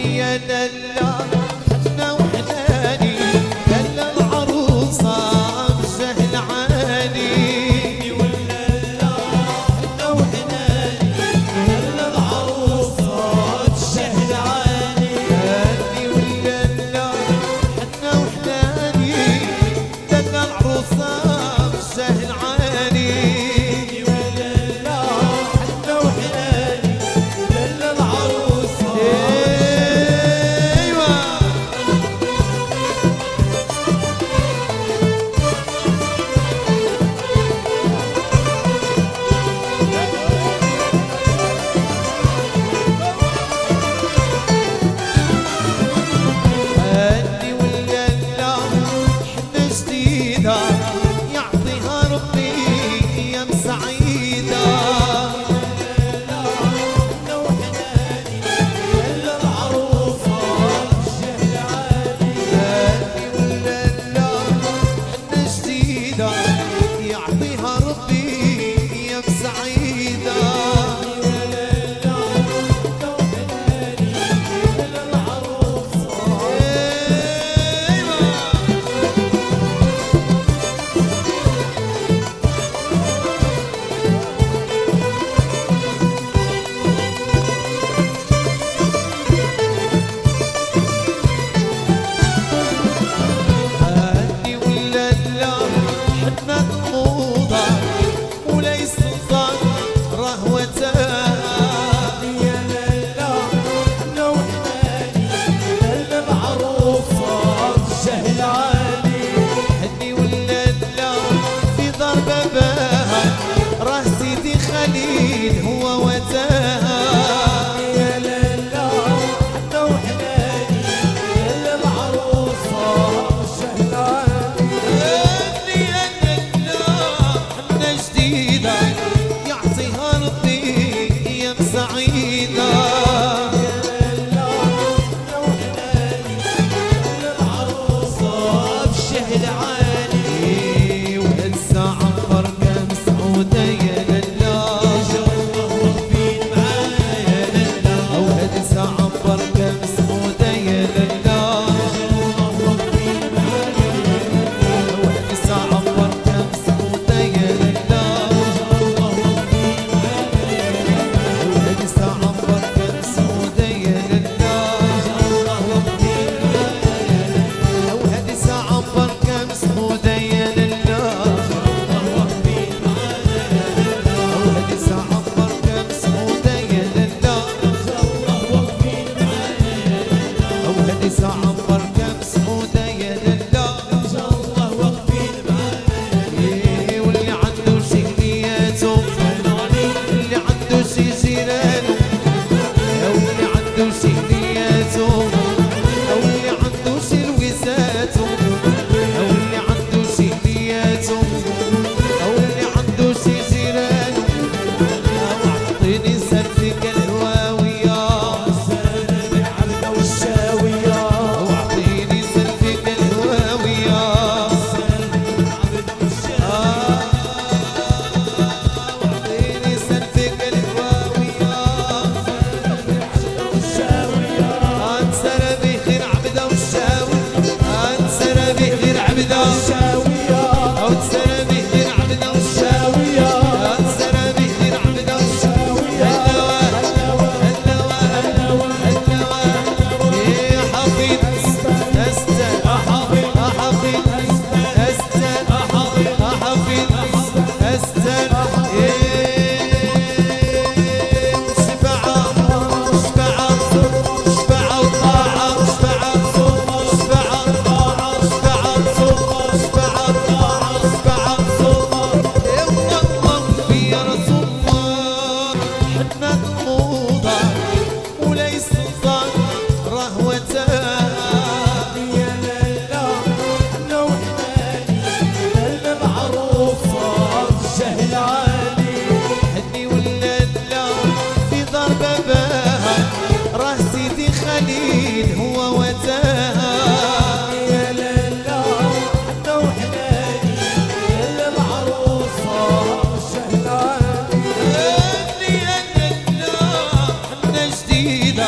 يا دلا حنا وحناني دلا العروسة بجهل عاني والدلا حنا وحناني دلا العروسة بجهل عاني هاني والدلا حنا وحناني دلا العروسة بجهل عاني والدلا حنا وحناني دلا العروسة هاني والليلة حنا جديدة يعطيها ربي أيام سعيدة حنا وحناني دلا العروسة بجهل عاني هاني والليلة حنا جديدة يعطيها ربي أيام سعيدة هاني والليلة حنا نقوضة وليس الظن رهوتها يا ليلى حنا وحناني دلا العروسة بجهل عاني هاني والليلة في دار باباها راه سيدي خليل هو وتاها يا ليلى حنا وحناني دلا العروسة بجهل عاني هاني يا ليلى حنا جديدة يعطيها ربي أيام سعيدة يا ليلى حنا وحناني دلا العروسة بجهل عاني وهسه عنبر كم سعودة يا ليلى الله واقفين معايا يا ليلى وهسه عنبر كم سعودة يا ليلى الله واقفين معايا يا ليلى وهسه عنبر كم سعودة يا ليلى الله واقفين معايا يا ليلى وهسه عنبر كم سعودة يا ليلى الله واقفين معايا يا ليلى وهسه عنبر كم سعودة يا ليلى الله واقفين معايا يا ليلى وهسه عنبر كم سعودة يا ليلى الله واقفين معايا يا ليلى وهسه عنبر كم سعودة يا ليلى الله واقفين معايا واللي عنده شي نياته اللي عنده شي جيرانه واللي عنده شي نياته واللي عنده شي لويساته واللي عنده شي نياته واللي عنده شي جيرانه واعطيني سلفك الهواوية سلفك عبدة والشاوية واعطيني سلفك الهواوية سلفك عبدة والشاوية واعطيني سلفك الهواوية انسر بخير عبدة والشاوية انسر بخير عبدة والشاوية انسر بخير عبدة والشاوية انسر بخير عبدة والشاوية يا حفيظ استن حفيظ حفيظ استن حفيظ حفيظ استن شفعة شفعة شفعة وطاعة شفعة شفعة طاعة شفعة شفعة طاعة شفعة يا الله يا رسول الله حنا نقوضة وليس الظن رهوتها يا ليلى حنا وحناني دلا العروسة بجهل عاني هاني والليلة في دار باباها راه سيدي خليل هو وتاها يا ليلى حنا وحناني دلا العروسة بجهل عاني هاني يا ليلى حنا جديدة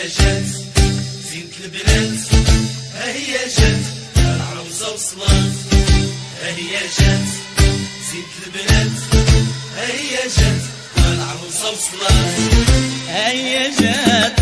جات زينة البنات، هي جات العروسة وصلات، هي جات زينة البنات، هي جات العروسة وصلات، هي جات